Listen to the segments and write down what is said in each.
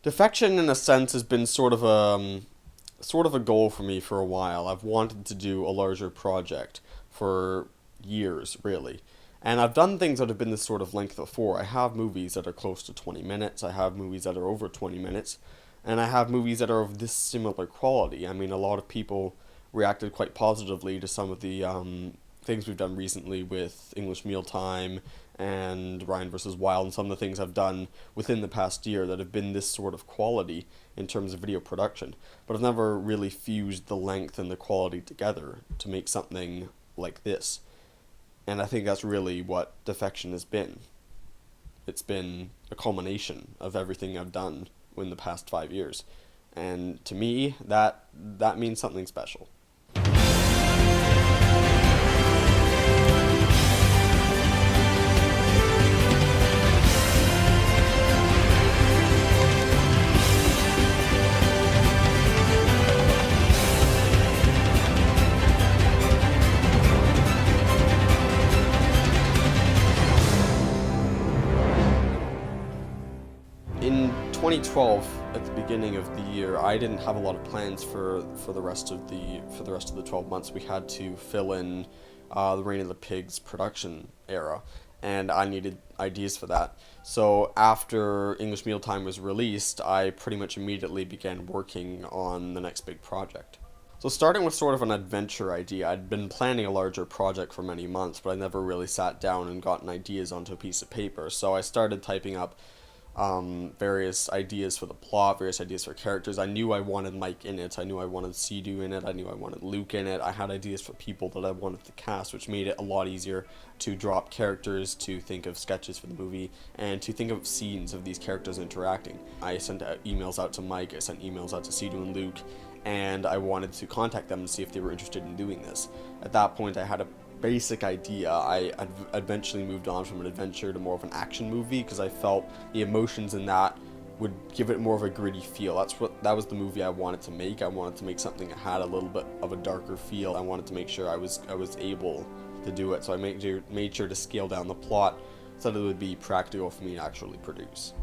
Defection, in a sense, has been sort of a goal for me for a while. I've wanted to do a larger project for years, really. And I've done things that have been this sort of length before. I have movies that are close to 20 minutes, I have movies that are over 20 minutes, and I have movies that are of this similar quality. I mean, a lot of people reacted quite positively to some of the things we've done recently with English Mealtime and Ryan vs. Wild, and some of the things I've done within the past year that have been this sort of quality in terms of video production. But I've never really fused the length and the quality together to make something like this. And I think that's really what Defection has been. It's been a culmination of everything I've done in the past 5 years. And to me, that means something special. In 2012, at the beginning of the year, I didn't have a lot of plans for the rest of the 12 months. We had to fill in the Reign of the Pigs production era, and I needed ideas for that. So after English Mealtime was released, I pretty much immediately began working on the next big project. So starting with sort of an adventure idea, I'd been planning a larger project for many months, but I never really sat down and gotten ideas onto a piece of paper. So I started typing up various ideas for the plot, various ideas for characters. I knew I wanted Mike in it, I knew I wanted Sidhu in it, I knew I wanted Luke in it. I had ideas for people that I wanted to cast, which made it a lot easier to drop characters, to think of sketches for the movie, and to think of scenes of these characters interacting. I sent emails out to Mike, I sent emails out to Sidhu and Luke, and I wanted to contact them and see if they were interested in doing this. At that point, I had a basic idea. I eventually moved on from an adventure to more of an action movie because I felt the emotions in that would give it more of a gritty feel. That was the movie I wanted to make. I wanted to make something that had a little bit of a darker feel. I wanted to make sure I was able to do it. So I made sure to scale down the plot so that it would be practical for me to actually produce.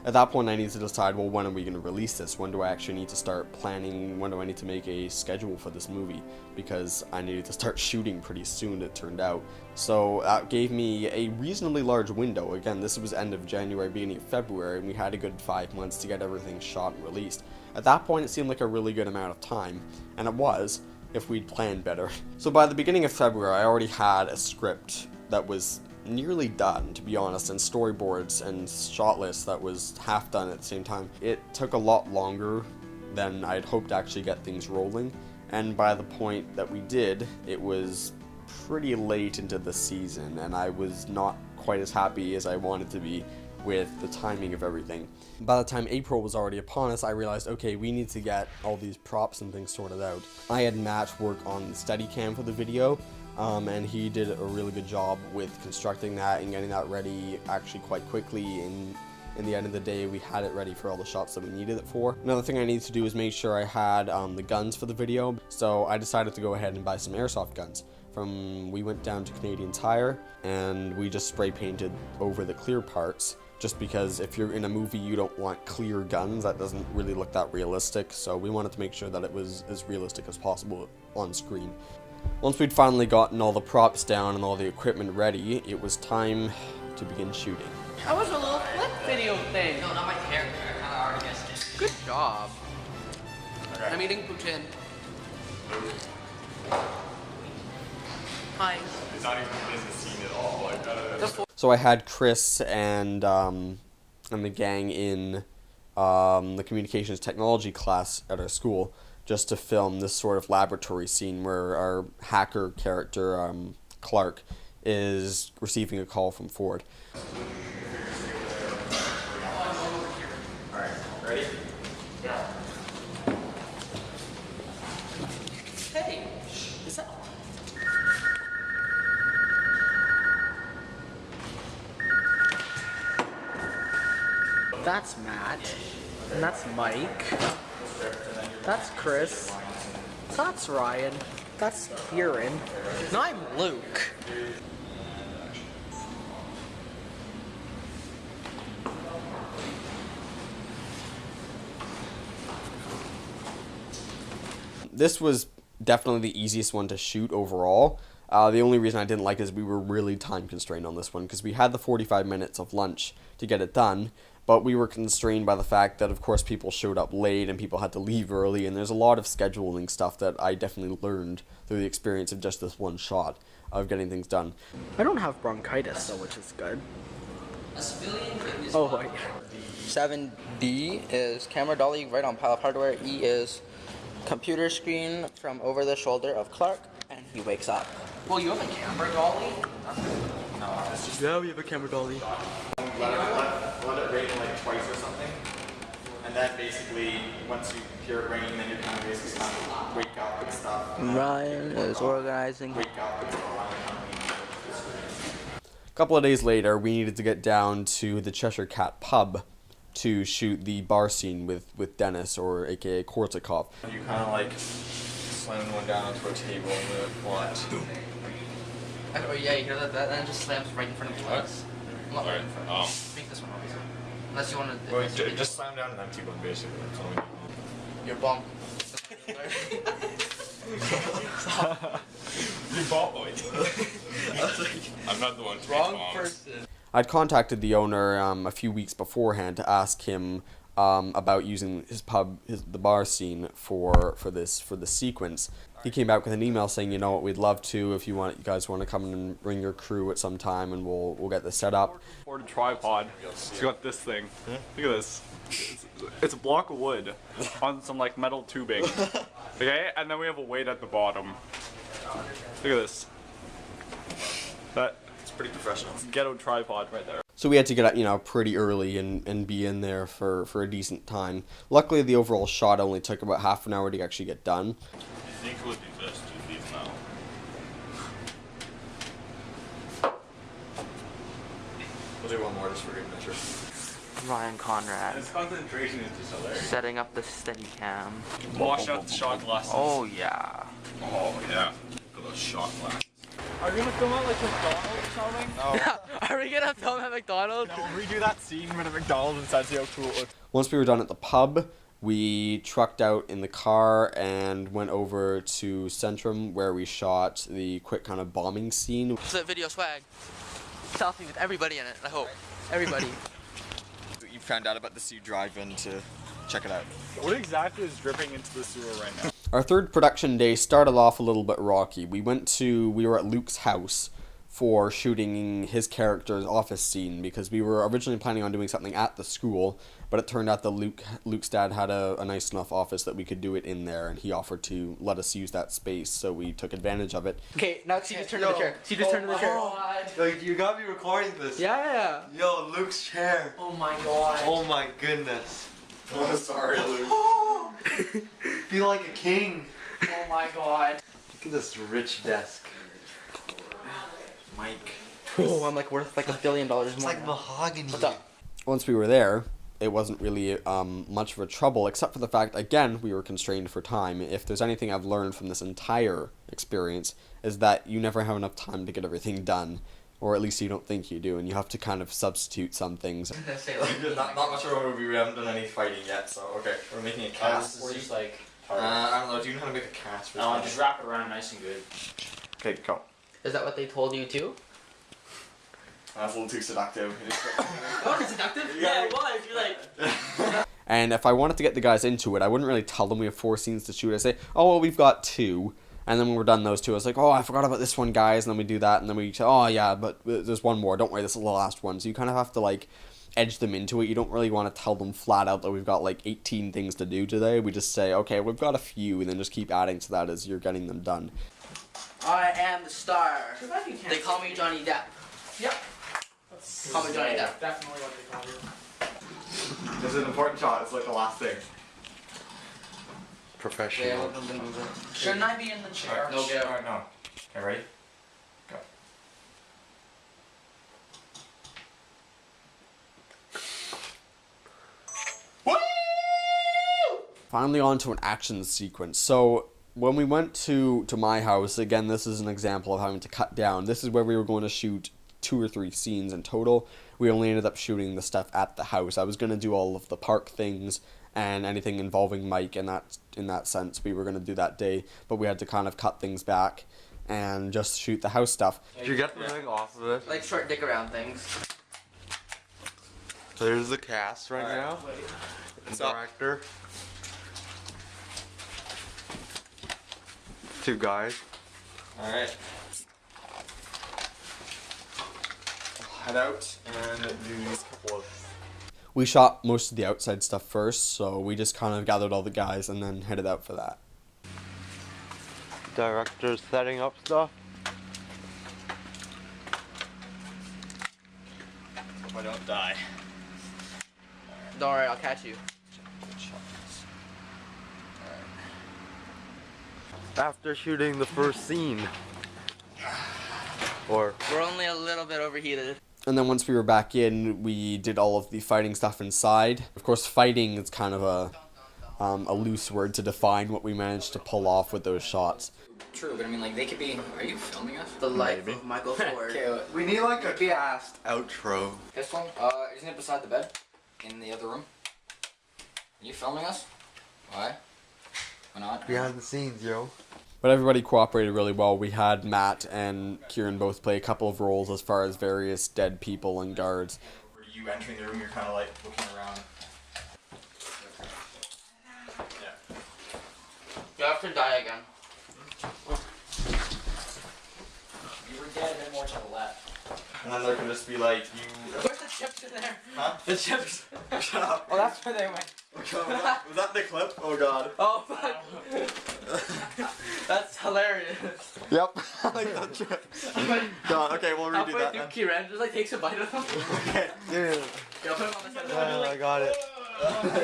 At that point, I needed to decide, well, when are we going to release this? When do I actually need to start planning? When do I need to make a schedule for this movie? Because I needed to start shooting pretty soon, it turned out. So that gave me a reasonably large window. Again, this was end of January, beginning of February, and we had a good 5 months to get everything shot and released. At that point, it seemed like a really good amount of time, and it was, if we'd planned better. So by the beginning of February, I already had a script that was nearly done, to be honest, and storyboards and shot lists that was half done at the same time. It took a lot longer than I'd hoped to actually get things rolling, and by the point that we did, it was pretty late into the season, and I was not quite as happy as I wanted to be with the timing of everything. By the time April was already upon us, I realized, okay, we need to get all these props and things sorted out. I had Matt work on the Steadicam for the video, and he did a really good job with constructing that and getting that ready actually quite quickly. In the end of the day, we had it ready for all the shots that we needed it for. Another thing I needed to do is make sure I had the guns for the video, so I decided to go ahead and buy some airsoft guns. We went down to Canadian Tire, and we just spray painted over the clear parts, just because if you're in a movie you don't want clear guns. That doesn't really look that realistic, so we wanted to make sure that it was as realistic as possible on screen. Once we'd finally gotten all the props down and all the equipment ready, it was time to begin shooting. That was a little flip video thing. No, not my character. I already guessed it. Good job. Okay. I'm eating poutine. Hi. It's not even a business scene at all. Like, So I had Chris and the gang in the communications technology class at our school just to film this sort of laboratory scene where our hacker character, Clarke, is receiving a call from Ford. Alright, ready? Yeah. Hey, is that... That's Matt. And that's Mike. That's Chris. That's Ryan. That's Kieran. And I'm Luke. this was definitely the easiest one to shoot overall. The only reason I didn't like it is we were really time constrained on this one, because we had the 45 minutes of lunch to get it done, but we were constrained by the fact that, of course, people showed up late and people had to leave early, and there's a lot of scheduling stuff that I definitely learned through the experience of just this one shot of getting things done. I don't have bronchitis, though, which is good. A civilian is Oh, wait. 7D is camera dolly right on pile of hardware. E is computer screen from over the shoulder of Clarke, and he wakes up. Well, you have a camera dolly? Yeah, we have a camera dolly. Let it rain like twice or something. And then basically, once you hear it rain, then you kind of basically kind of wake up and stuff. Ryan is organizing. Wake up and stuff. A couple of days later, we needed to get down to the Cheshire Cat Pub to shoot the bar scene with Dennis, or aka Korsakoff. You kind of like slam one down onto a table and the watch. Oh yeah, you hear that? That then just slams right in front of us. Not right in front. Oh. Make this one obviously. Unless you want to. Well, just slam down an empty one basically. That's all we need. Your bum. You ball boy. I'm not the one to Wrong bombs. person. I'd contacted the owner a few weeks beforehand to ask him about using his pub, the bar scene for the sequence. He came back with an email saying, you know what, we'd love to if you guys want to come and bring your crew at some time, and we'll get this set up. Or a tripod. It's got this thing. Look at this. It's a block of wood on some like metal tubing. Okay, and then we have a weight at the bottom. Look at this. It's pretty professional. Ghetto tripod right there. So we had to get up, pretty early and be in there for a decent time. Luckily, the overall shot only took about half an hour to actually get done. You think it would be best to leave now? We'll do one more just for good measure. Ryan Conrad His concentration is just hilarious. setting up the steady cam. Wash out the shot glasses. Oh yeah. Oh yeah. Look at those shot flashes. Are we gonna film out like McDonald's or something? Oh. Are we gonna film at McDonald's? No, we'll redo that scene with a McDonald's inside, see how cool it looks. Once we were done at the pub, we trucked out in the car and went over to Centrum, where we shot the quick kind of bombing scene. It's a video swag. Selfie with everybody in it, I hope. Everybody. You found out about the sea drive-in to check it out. What exactly is dripping into the sewer right now? Our third production day started off a little bit rocky. We were at Luke's house for shooting his character's office scene, because we were originally planning on doing something at the school, but it turned out that Luke's dad had a nice enough office that we could do it in there, and he offered to let us use that space, so we took advantage of it. Okay, now see, just turn to the chair. See, just turn to the chair. Like, you gotta be recording this. Yeah. Yo, Luke's chair. Oh my god. Oh my goodness. Oh, sorry, Luke. Feel like a king. Oh my god. Look at this rich desk. Mike. Oh, I'm like worth like $1 billion more. It's like mahogany. What's up? Once we were there, it wasn't really much of a trouble, except for the fact, again, we were constrained for time. If there's anything I've learned from this entire experience, is that you never have enough time to get everything done. Or at least you don't think you do, and you have to kind of substitute some things. Not much of a movie. We haven't done any fighting yet, so okay. We're making a cast. Or just like. I don't know. Do you know how to make a cast for No, this? just wrap it around nice and good. Okay, go. Is that what they told you too? That's a little too seductive. Oh, it's seductive? Yeah, it was. You're like. And if I wanted to get the guys into it, I wouldn't really tell them we have 4 scenes to shoot. I'd say, oh, well, we've got 2. And then when we're done those 2, I was like, oh, I forgot about this one, guys. And then we do that, and then we say, oh, yeah, but there's one more. Don't worry, this is the last one. So you kind of have to, like, edge them into it. You don't really want to tell them flat out that we've got, like, 18 things to do today. We just say, okay, we've got a few, and then just keep adding to that as you're getting them done. I am the star. They call me Johnny Depp. Yep. Call me Johnny Depp. Definitely what they call you. This is an important shot. It's like the last thing. Professional. Shouldn't I be in the chair? No, get out. No. Okay, ready? Go. Finally on to an action sequence. So when we went to my house, again, this is an example of having to cut down. This is where we were going to shoot 2 or 3 scenes in total. We only ended up shooting the stuff at the house. I was going to do all of the park things and anything involving Mike in that sense we were going to do that day, but we had to kind of cut things back and just shoot the house stuff. Did you get the thing off of it? Like short dick around things. So there's the cast right now. The director. 2 guys. Alright. Head out and do these couple of... We shot most of the outside stuff first, so we just kind of gathered all the guys and then headed out for that. Director's setting up stuff. Hope I don't die. Don't worry, I'll catch you. After shooting the first scene. Or We're only a little bit overheated. And then once we were back in, we did all of the fighting stuff inside. Of course, fighting is kind of a loose word to define what we managed to pull off with those shots. True, but I mean, like, they could be. Are you filming us? The life of Michael Ford. Okay, we need like a cast outro. pistol. Isn't it beside the bed? In the other room? Are you filming us? Why? Why not? Behind the scenes, yo. But everybody cooperated really well. We had Matt and Kieran both play a couple of roles as far as various dead people and guards. Were you entering the room, you're kind of like looking around. Yeah. You have to die again. You were dead and then more to the left. And then there can just be like, you... Where's the chips in there? Huh? The chips. Shut up. Oh, that's where they went. Was that the clip? Oh god. Oh, fuck. That's hilarious. Yep. I like that trip. God, okay, we'll redo Halfway that through, then. Kieran just like takes a bite of them. Okay. Dude, Go put him on the side of the I got it.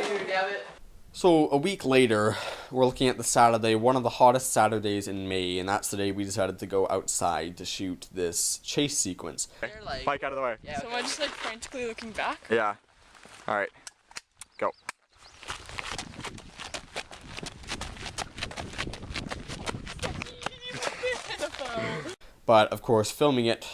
Here, grab it. So a week later, we're looking at the Saturday, one of the hottest Saturdays in May, and that's the day we decided to go outside to shoot this chase sequence. They're like, Bike out of the way. yeah, So am I just like frantically looking back? Yeah. Alright. Go. But of course, filming it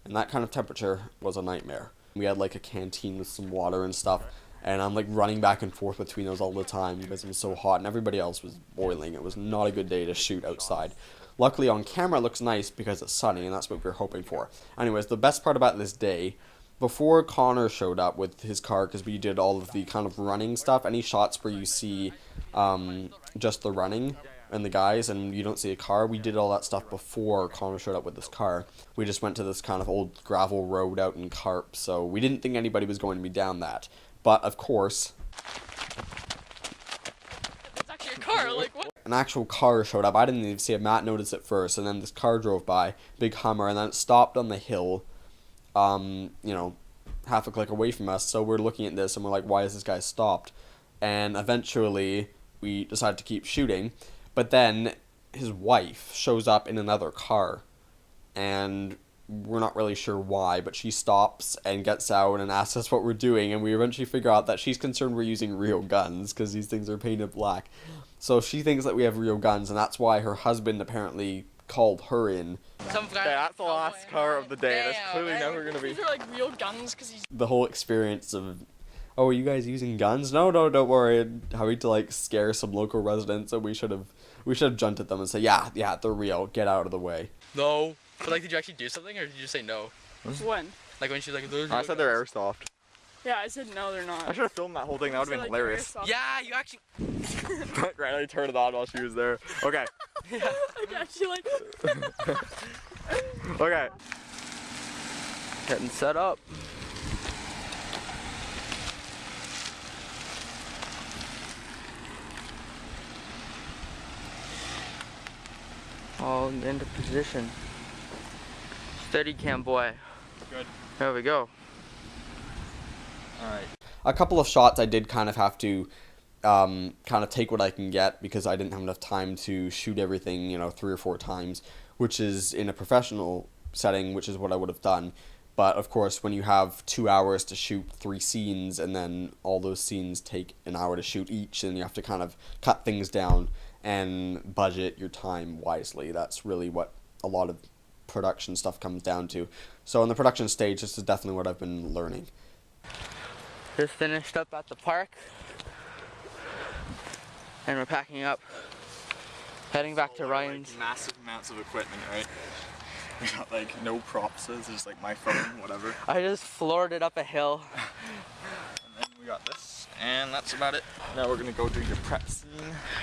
in that kind of temperature was a nightmare. We had like a canteen with some water and stuff, and I'm like running back and forth between those all the time because it was so hot and everybody else was boiling. It was not a good day to shoot outside. Luckily on camera it looks nice because it's sunny, and that's what we were hoping for. Anyways, the best part about this day, before Connor showed up with his car, because we did all of the kind of running stuff, any shots where you see just the running and the guys and you don't see a car, we did all that stuff before Connor showed up with this car. We just went to this kind of old gravel road out in Clarke, so we didn't think anybody was going to be down that. But of course, It's actually a car, like what? an actual car showed up. I didn't even see it. Matt noticed it first, and then this car drove by, big Hummer, and then it stopped on the hill, you know, half a click away from us. So we're looking at this and we're like, why is this guy stopped? And eventually we decided to keep shooting, but then his wife shows up in another car, and we're not really sure why, but she stops and gets out and asks us what we're doing, and we eventually figure out that she's concerned we're using real guns because these things are painted black. So she thinks that we have real guns, and that's why her husband apparently called her in. Some guy. Okay, that's the last car of the day. That's Damn, clearly man. never gonna be. These are like real guns because he's. The whole experience of, oh, are you guys using guns? No, don't worry. And having to like scare some local residents, and we should have jumped at them and say, yeah, they're real. Get out of the way. No. But like, did you actually do something, or did you just say no? When? Like when she's like, those I said they're airsoft. Yeah, I said no, they're not. I should have filmed that whole thing. That would have been hilarious. Yeah, you actually. Granny turned it on while she was there. Okay. Like actually like. Okay. Getting set up. All into position. Steady cam, boy. Good. There we go. Alright. A couple of shots I did kind of have to kind of take what I can get because I didn't have enough time to shoot everything, 3 or 4 times, which is in a professional setting, which is what I would have done. But of course, when you have 2 hours to shoot 3 scenes, and then all those scenes take an hour to shoot each, and you have to kind of cut things down and budget your time wisely. That's really what a lot of production stuff comes down to. So in the production stage, this is definitely what I've been learning. Just finished up at the park. and we're packing up, heading back to Ryan's. Like, massive amounts of equipment, right? We got like no props, it's just like my phone, whatever. I just floored it up a hill. And then we got this, and that's about it. Now we're gonna go do your prep scene.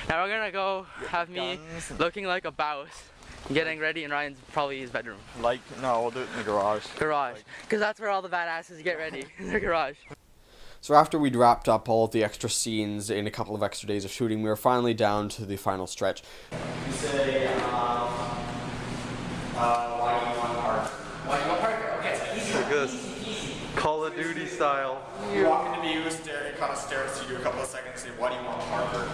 Now we're gonna go have me looking like a boss, getting ready in Ryan's, probably his bedroom. Like, no, we'll do it in the garage. Garage, because that's where all the badasses get ready, in their garage. So after we'd wrapped up all of the extra scenes in a couple of extra days of shooting, we were finally down to the final stretch. You say, why do you want Parker? Why do you want Parker? Okay, easy. Like this. Call of Duty style. You walk into view, kind of stare at you a couple of seconds, say, why do you want Parker?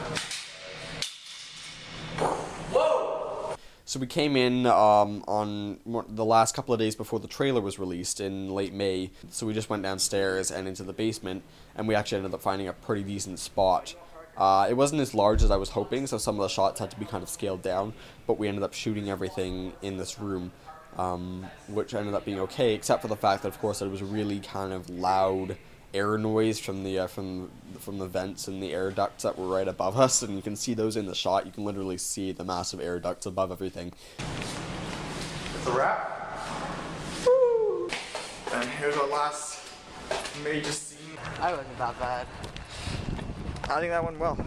So we came in on the last couple of days before the trailer was released in late May. So we just went downstairs and into the basement, and we actually ended up finding a pretty decent spot. It wasn't as large as I was hoping, so some of the shots had to be kind of scaled down, but we ended up shooting everything in this room, which ended up being okay, except for the fact that, of course, it was really kind of loud air noise from the vents and the air ducts that were right above us, and you can see those in the shot. You can literally see the massive air ducts above everything. It's a wrap. Woo! And here's our last major scene. I wasn't that bad. I think that went well.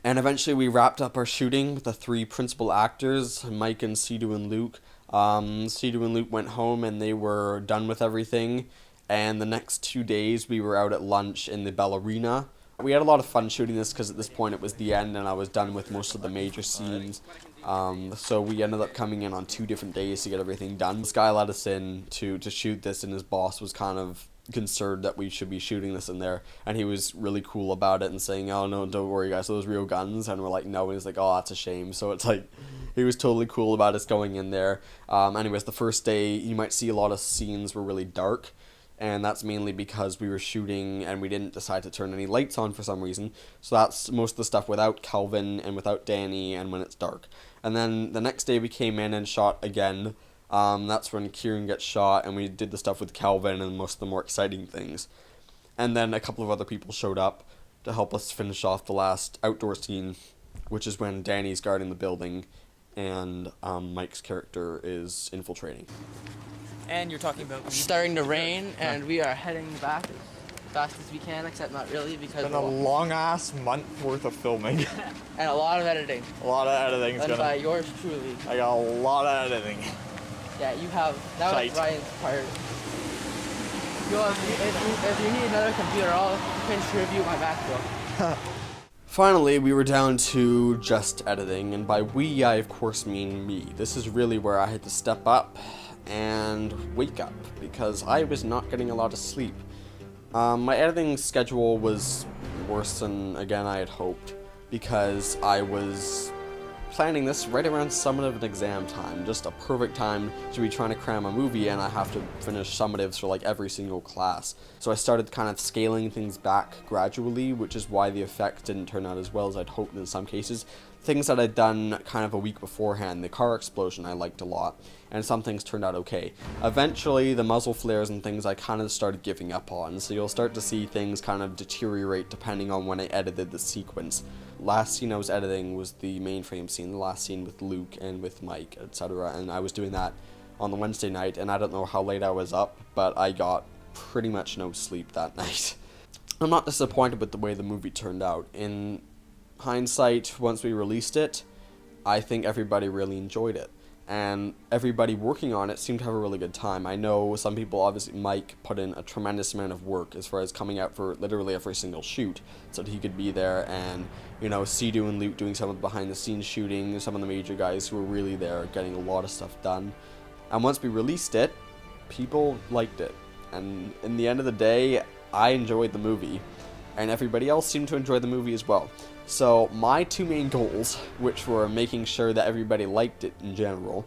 And eventually we wrapped up our shooting with the three principal actors, Mike and Sidhu and Luke. Sidhu and Luke went home and they were done with everything. And the next 2 days we were out at lunch in the Ballerina. We had a lot of fun shooting this because at this point it was the end and I was done with most of the major scenes. So we ended up coming in on 2 different days to get everything done. This guy let us in to shoot this, and his boss was kind of concerned that we should be shooting this in there, and he was really cool about it and saying, oh no, don't worry guys, those real guns, and we're like, no, and he's like, oh, that's a shame. So it's like, he was totally cool about us going in there. Anyways, the first day you might see a lot of scenes were really dark, and that's mainly because we were shooting and we didn't decide to turn any lights on for some reason. So that's most of the stuff without Calvin and without Danny and when it's dark. And then the next day we came in and shot again. That's when Kieran gets shot, and we did the stuff with Calvin and most of the more exciting things. And then a couple of other people showed up to help us finish off the last outdoor scene, which is when Danny's guarding the building and Mike's character is infiltrating. And you're talking about It's starting to rain, and we are heading back as fast as we can, except not really because Been a long ass month worth of filming. and a lot of editing. A lot of editing is Done by gonna. yours truly. I got a lot of editing. Yeah, you have. That was Shite. Ryan's part. Yo, if you need another computer, I'll contribute my MacBook. Finally, we were down to just editing, and by we, I of course mean me. This is really where I had to step up and wake up, because I was not getting a lot of sleep. My editing schedule was worse than, again, I had hoped, because I was planning this right around summative exam time, just a perfect time to be trying to cram a movie, and I have to finish summatives for like every single class. So I started kind of scaling things back gradually, which is why the effect didn't turn out as well as I'd hoped in some cases. Things that I'd done kind of a week beforehand, the car explosion I liked a lot, and some things turned out okay. Eventually, the muzzle flares and things I kind of started giving up on, so you'll start to see things kind of deteriorate depending on when I edited the sequence. Last scene I was editing was the mainframe scene, the last scene with Luke and with Mike, etc. And I was doing that on the Wednesday night, and I don't know how late I was up, but I got pretty much no sleep that night. I'm not disappointed with the way the movie turned out. In hindsight, once we released it, I think everybody really enjoyed it. And everybody working on it seemed to have a really good time. I know some people, obviously Mike put in a tremendous amount of work as far as coming out for literally every single shoot so that he could be there, and you know, Sidhu and Luke doing some of the behind the scenes shooting, some of the major guys who were really there getting a lot of stuff done. And once we released it, people liked it. And in the end of the day, I enjoyed the movie, and everybody else seemed to enjoy the movie as well. So my 2 main goals, which were making sure that everybody liked it in general,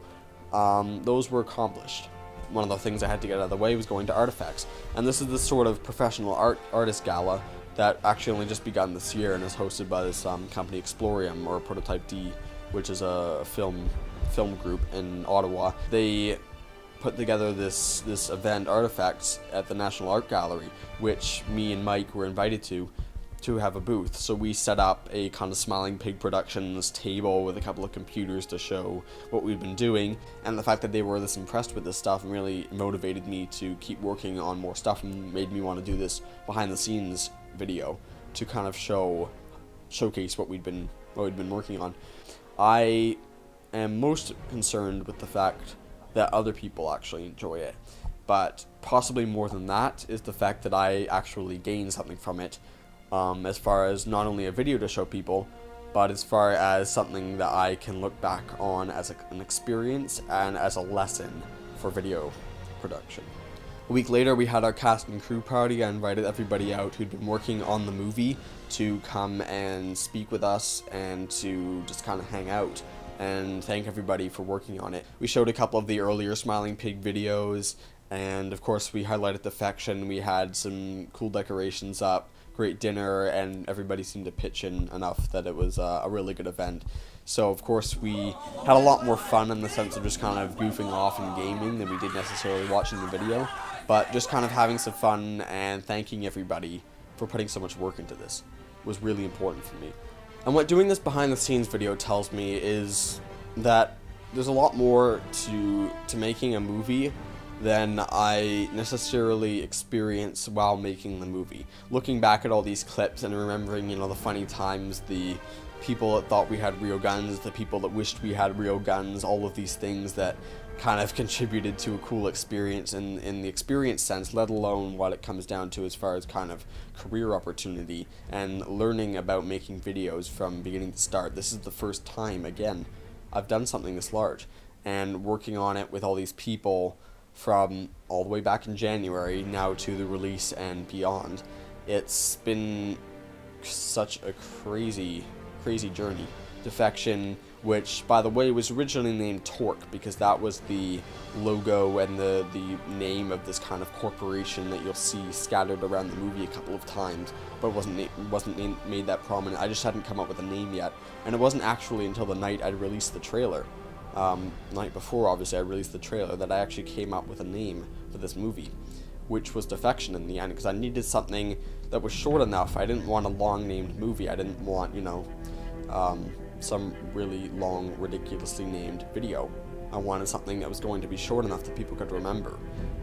those were accomplished. One of the things I had to get out of the way was going to Artifacts. And this is the sort of professional artist gala that actually only just begun this year and is hosted by this company Explorium, or Prototype D, which is a film group in Ottawa. They put together this event, Artifacts, at the National Art Gallery, which me and Mike were invited to to have a booth. So we set up a kind of Smiling Pig Productions table with a couple of computers to show what we'd been doing, and the fact that they were this impressed with this stuff really motivated me to keep working on more stuff and made me want to do this behind the scenes video to kind of showcase what we'd been working on. I am most concerned with the fact that other people actually enjoy it, but possibly more than that is the fact that I actually gain something from it, as far as not only a video to show people, but as far as something that I can look back on as an experience and as a lesson for video production. A week later, we had our cast and crew party. I invited everybody out who'd been working on the movie to come and speak with us and to just kind of hang out and thank everybody for working on it. We showed a couple of the earlier Smiling Pig videos, and of course we highlighted Defection. We had some cool decorations up, great dinner, and everybody seemed to pitch in enough that it was a really good event. So of course we had a lot more fun in the sense of just kind of goofing off and gaming than we did necessarily watching the video, but just kind of having some fun and thanking everybody for putting so much work into this was really important for me. And what doing this behind the scenes video tells me is that there's a lot more to making a movie than I necessarily experience while making the movie. Looking back at all these clips and remembering, you know, the funny times, the people that thought we had real guns, the people that wished we had real guns, all of these things that kind of contributed to a cool experience in the experience sense, let alone what it comes down to as far as kind of career opportunity and learning about making videos from beginning to start. This is the first time, again, I've done something this large, and working on it with all these people from all the way back in January now to the release and beyond. It's been such a crazy journey. Defection, which by the way was originally named Torque because that was the logo and the name of this kind of corporation that you'll see scattered around the movie a couple of times, but it wasn't made that prominent. I just hadn't come up with a name yet, and it wasn't actually until the night I'd released the trailer, night before obviously I released the trailer, that I actually came up with a name for this movie, which was Defection in the end, because I needed something that was short enough. I didn't want a long named movie. I didn't want, you know, some really long, ridiculously named video. I wanted something that was going to be short enough that people could remember,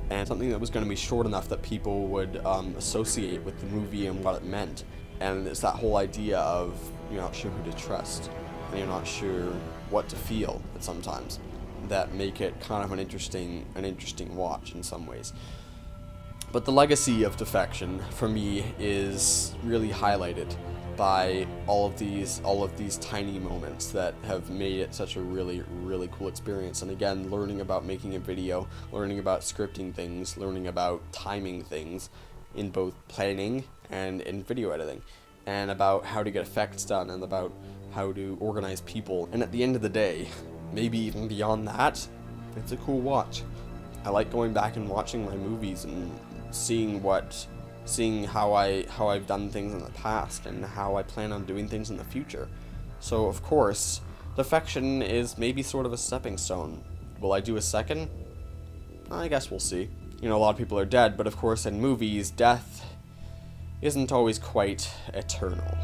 and something that was going to be short enough that people would associate with the movie and what it meant. And it's that whole idea of you're not sure who to trust, and you're not sure what to feel at sometimes, that make it kind of an interesting watch in some ways. But the legacy of Defection for me is really highlighted by all of these tiny moments that have made it such a really cool experience. And again, learning about making a video, learning about scripting things, learning about timing things in both planning and in video editing, and about how to get effects done, and about how to organize people. And at the end of the day, maybe even beyond that, it's a cool watch. I like going back and watching my movies and seeing how I've done things in the past and how I plan on doing things in the future. So of course, Defection is maybe sort of a stepping stone. Will I do a second? I guess we'll see. You know, a lot of people are dead, but of course in movies, death isn't always quite eternal.